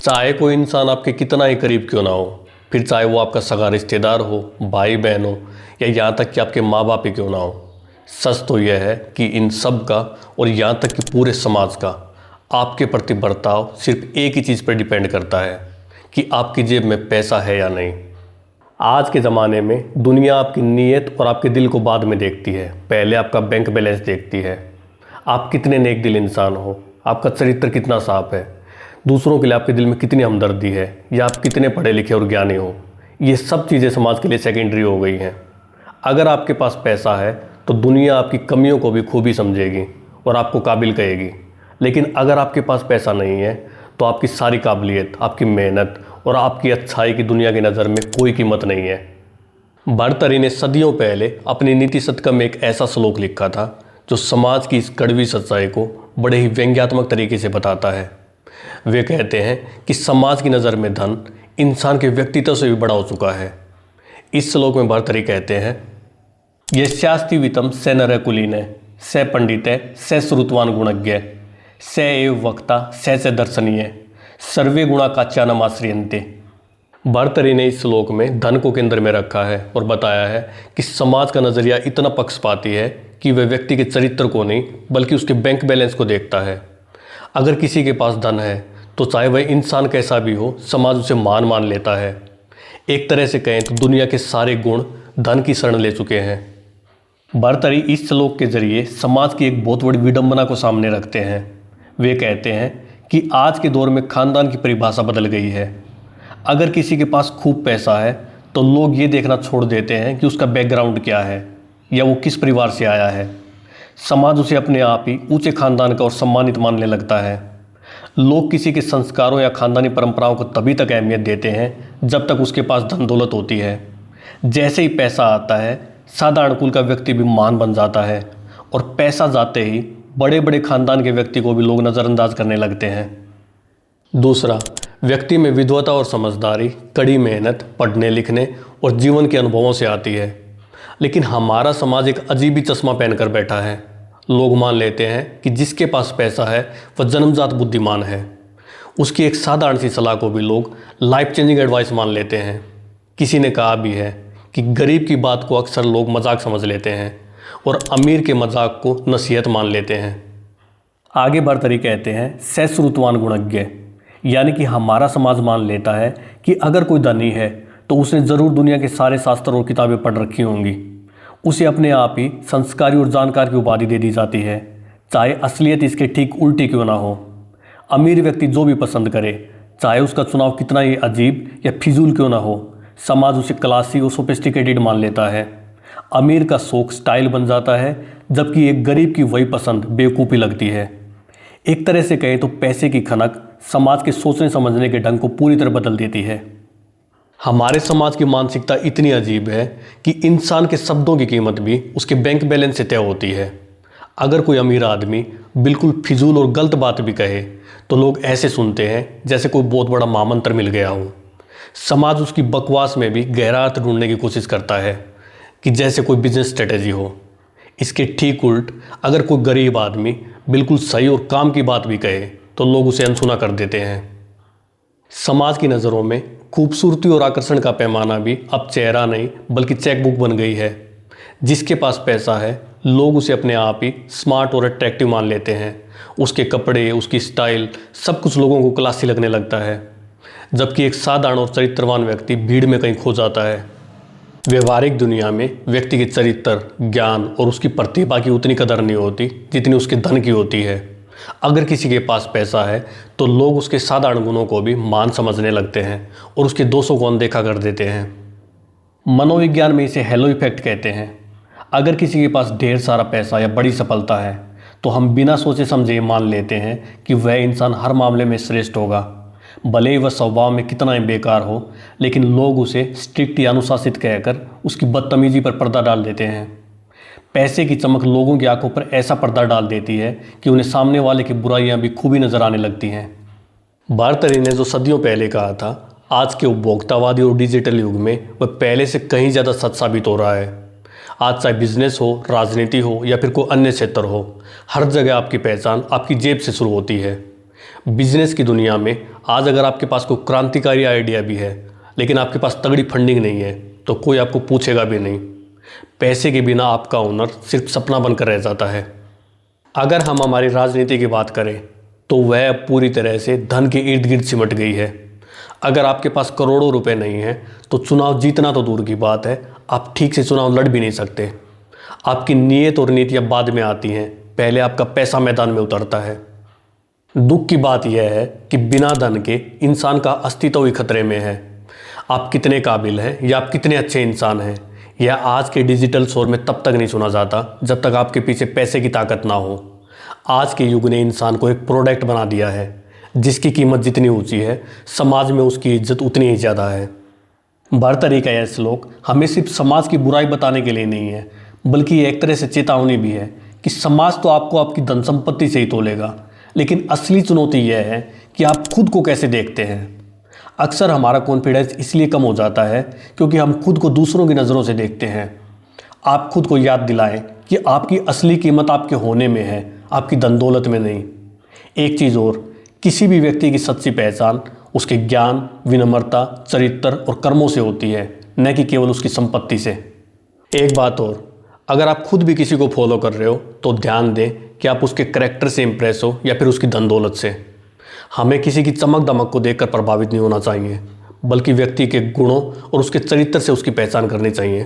चाहे कोई इंसान आपके कितना ही करीब क्यों ना हो, फिर चाहे वो आपका सगा रिश्तेदार हो, भाई बहन हो, या यहाँ तक कि आपके माँ बाप ही क्यों ना हो, सच तो यह है कि इन सब का और यहाँ तक कि पूरे समाज का आपके प्रति बर्ताव सिर्फ एक ही चीज़ पर डिपेंड करता है कि आपकी जेब में पैसा है या नहीं। आज के ज़माने में दुनिया आपकी नीयत और आपके दिल को बाद में देखती है, पहले आपका बैंक बैलेंस देखती है। आप कितने नेक दिल इंसान हो, आपका चरित्र कितना साफ है, दूसरों के लिए आपके दिल में कितनी हमदर्दी है, या आप कितने पढ़े लिखे और ज्ञानी हो, ये सब चीज़ें समाज के लिए सेकेंडरी हो गई हैं। अगर आपके पास पैसा है तो दुनिया आपकी कमियों को भी खूबी समझेगी और आपको काबिल कहेगी, लेकिन अगर आपके पास पैसा नहीं है तो आपकी सारी काबिलियत, आपकी मेहनत और आपकी अच्छाई की दुनिया की नज़र में कोई कीमत नहीं है। भर्तृहरि ने सदियों पहले अपनी नीति शतकम में एक ऐसा श्लोक लिखा था जो समाज की इस कड़वी सच्चाई को बड़े ही व्यंग्यात्मक तरीके से बताता है। वे कहते हैं कि समाज की नज़र में धन इंसान के व्यक्तित्व से भी बड़ा हो चुका है। इस श्लोक में भर्तृहरि कहते हैं, यस्यास्ति वित्तं स नरकुलीन स पंडित स श्रुतवान गुणज्ञ स एव वक्ता स दर्शनीय सर्वे गुणा काच्यानमाश्रियन्ते। भर्तृहरि ने इस श्लोक में धन को केंद्र में रखा है और बताया है कि समाज का नज़रिया इतना पक्षपाती है कि वह व्यक्ति के चरित्र को नहीं बल्कि उसके बैंक बैलेंस को देखता है। अगर किसी के पास धन है तो चाहे वह इंसान कैसा भी हो, समाज उसे मान लेता है। एक तरह से कहें तो दुनिया के सारे गुण धन की शरण ले चुके हैं। भर्तृहरि इस श्लोक के जरिए समाज की एक बहुत बड़ी विडंबना को सामने रखते हैं। वे कहते हैं कि आज के दौर में खानदान की परिभाषा बदल गई है। अगर किसी के पास खूब पैसा है तो लोग ये देखना छोड़ देते हैं कि उसका बैकग्राउंड क्या है या वो किस परिवार से आया है। समाज उसे अपने आप ही ऊंचे खानदान का और सम्मानित मानने लगता है। लोग किसी के संस्कारों या खानदानी परंपराओं को तभी तक अहमियत देते हैं जब तक उसके पास धन दौलत होती है। जैसे ही पैसा आता है, साधारण कुल का व्यक्ति भी महान बन जाता है और पैसा जाते ही बड़े बड़े खानदान के व्यक्ति को भी लोग नज़रअंदाज करने लगते हैं। दूसरा, व्यक्ति में विद्वता और समझदारी कड़ी मेहनत, पढ़ने लिखने और जीवन के अनुभवों से आती है। लेकिन हमारा समाज एक अजीब ही चश्मा पहनकर बैठा है। लोग मान लेते हैं कि जिसके पास पैसा है वह जन्मजात बुद्धिमान है। उसकी एक साधारण सी सलाह को भी लोग लाइफ चेंजिंग एडवाइस मान लेते हैं। किसी ने कहा भी है कि गरीब की बात को अक्सर लोग मजाक समझ लेते हैं और अमीर के मजाक को नसीहत मान लेते हैं। आगे भर्तृहरि कहते हैं, स श्रुतवान गुणज्ञ, यानी कि हमारा समाज मान लेता है कि अगर कोई धनी है तो उसने ज़रूर दुनिया के सारे शास्त्र और किताबें पढ़ रखी होंगी। उसे अपने आप ही संस्कारी और जानकार की उपाधि दे दी जाती है, चाहे असलियत इसके ठीक उल्टी क्यों ना हो। अमीर व्यक्ति जो भी पसंद करे, चाहे उसका चुनाव कितना ही अजीब या फिजूल क्यों ना हो, समाज उसे क्लासी और सोफिस्टिकेटेड मान लेता है। अमीर का शौक स्टाइल बन जाता है, जबकि एक गरीब की वही पसंद बेवकूफ़ी लगती है। एक तरह से कहें तो पैसे की खनक समाज के सोचने समझने के ढंग को पूरी तरह बदल देती है। हमारे समाज की मानसिकता इतनी अजीब है कि इंसान के शब्दों की कीमत भी उसके बैंक बैलेंस से तय होती है। अगर कोई अमीर आदमी बिल्कुल फिजूल और गलत बात भी कहे तो लोग ऐसे सुनते हैं जैसे कोई बहुत बड़ा महामंत्र मिल गया हो। समाज उसकी बकवास में भी गहरा अर्थ ढूंढने की कोशिश करता है कि जैसे कोई बिजनेस स्ट्रेटेजी हो। इसके ठीक उल्ट अगर कोई गरीब आदमी बिल्कुल सही और काम की बात भी कहे तो लोग उसे अनसुना कर देते हैं। समाज की नज़रों में खूबसूरती और आकर्षण का पैमाना भी अब चेहरा नहीं बल्कि चेकबुक बन गई है। जिसके पास पैसा है लोग उसे अपने आप ही स्मार्ट और अट्रैक्टिव मान लेते हैं। उसके कपड़े, उसकी स्टाइल, सब कुछ लोगों को क्लासी लगने लगता है, जबकि एक साधारण और चरित्रवान व्यक्ति भीड़ में कहीं खो जाता है। व्यवहारिक दुनिया में व्यक्ति के चरित्र, ज्ञान और उसकी प्रतिभा की उतनी कदर नहीं होती जितनी उसके धन की होती है। अगर किसी के पास पैसा है तो लोग उसके साधारण गुणों को भी मान समझने लगते हैं और उसके दोषों को अनदेखा कर देते हैं। मनोविज्ञान में इसे हेलो इफेक्ट कहते हैं। अगर किसी के पास ढेर सारा पैसा या बड़ी सफलता है तो हम बिना सोचे समझे मान लेते हैं कि वह इंसान हर मामले में श्रेष्ठ होगा, भले ही वह स्वभाव में कितना ही बेकार हो। लेकिन लोग उसे स्ट्रिक्ट या अनुशासित कहकर उसकी बदतमीजी पर पर्दा डाल देते हैं। पैसे की चमक लोगों की आंखों पर ऐसा पर्दा डाल देती है कि उन्हें सामने वाले की बुराइयां भी खूबी नजर आने लगती हैं। भर्तृहरि ने जो सदियों पहले कहा था, आज के उपभोक्तावादी और डिजिटल युग में वह पहले से कहीं ज़्यादा सच साबित हो रहा है। आज चाहे बिजनेस हो, राजनीति हो या फिर कोई अन्य क्षेत्र हो, हर जगह आपकी पहचान आपकी जेब से शुरू होती है। बिजनेस की दुनिया में आज अगर आपके पास कोई क्रांतिकारी आइडिया भी है लेकिन आपके पास तगड़ी फंडिंग नहीं है तो कोई आपको पूछेगा भी नहीं। पैसे के बिना आपका हुनर सिर्फ सपना बनकर रह जाता है। अगर हम हमारी राजनीति की बात करें तो वह अब पूरी तरह से धन के इर्द गिर्द सिमट गई है। अगर आपके पास करोड़ों रुपए नहीं हैं तो चुनाव जीतना तो दूर की बात है, आप ठीक से चुनाव लड़ भी नहीं सकते। आपकी नीयत और नीतियाँ बाद में आती हैं, पहले आपका पैसा मैदान में उतरता है। दुख की बात यह है कि बिना धन के इंसान का अस्तित्व ही खतरे में है। आप कितने काबिल हैं या आप कितने अच्छे इंसान हैं, यह आज के डिजिटल शोर में तब तक नहीं सुना जाता जब तक आपके पीछे पैसे की ताकत ना हो। आज के युग ने इंसान को एक प्रोडक्ट बना दिया है, जिसकी कीमत जितनी ऊंची है समाज में उसकी इज्जत उतनी ही ज़्यादा है। भर्तृहरि का यह श्लोक हमें सिर्फ समाज की बुराई बताने के लिए नहीं है, बल्कि ये एक तरह से चेतावनी भी है कि समाज तो आपको आपकी धन संपत्ति से ही तोलेगा, लेकिन असली चुनौती यह है कि आप खुद को कैसे देखते हैं। अक्सर हमारा कॉन्फिडेंस इसलिए कम हो जाता है क्योंकि हम खुद को दूसरों की नज़रों से देखते हैं। आप खुद को याद दिलाएं कि आपकी असली कीमत आपके होने में है, आपकी धन दौलत में नहीं। एक चीज़ और, किसी भी व्यक्ति की सच्ची पहचान उसके ज्ञान, विनम्रता, चरित्र और कर्मों से होती है, न कि केवल उसकी संपत्ति से। एक बात और, अगर आप खुद भी किसी को फॉलो कर रहे हो तो ध्यान दें कि आप उसके करैक्टर से इंप्रेस हो या फिर उसकी धन दौलत से। हमें किसी की चमक दमक को देखकर प्रभावित नहीं होना चाहिए, बल्कि व्यक्ति के गुणों और उसके चरित्र से उसकी पहचान करनी चाहिए।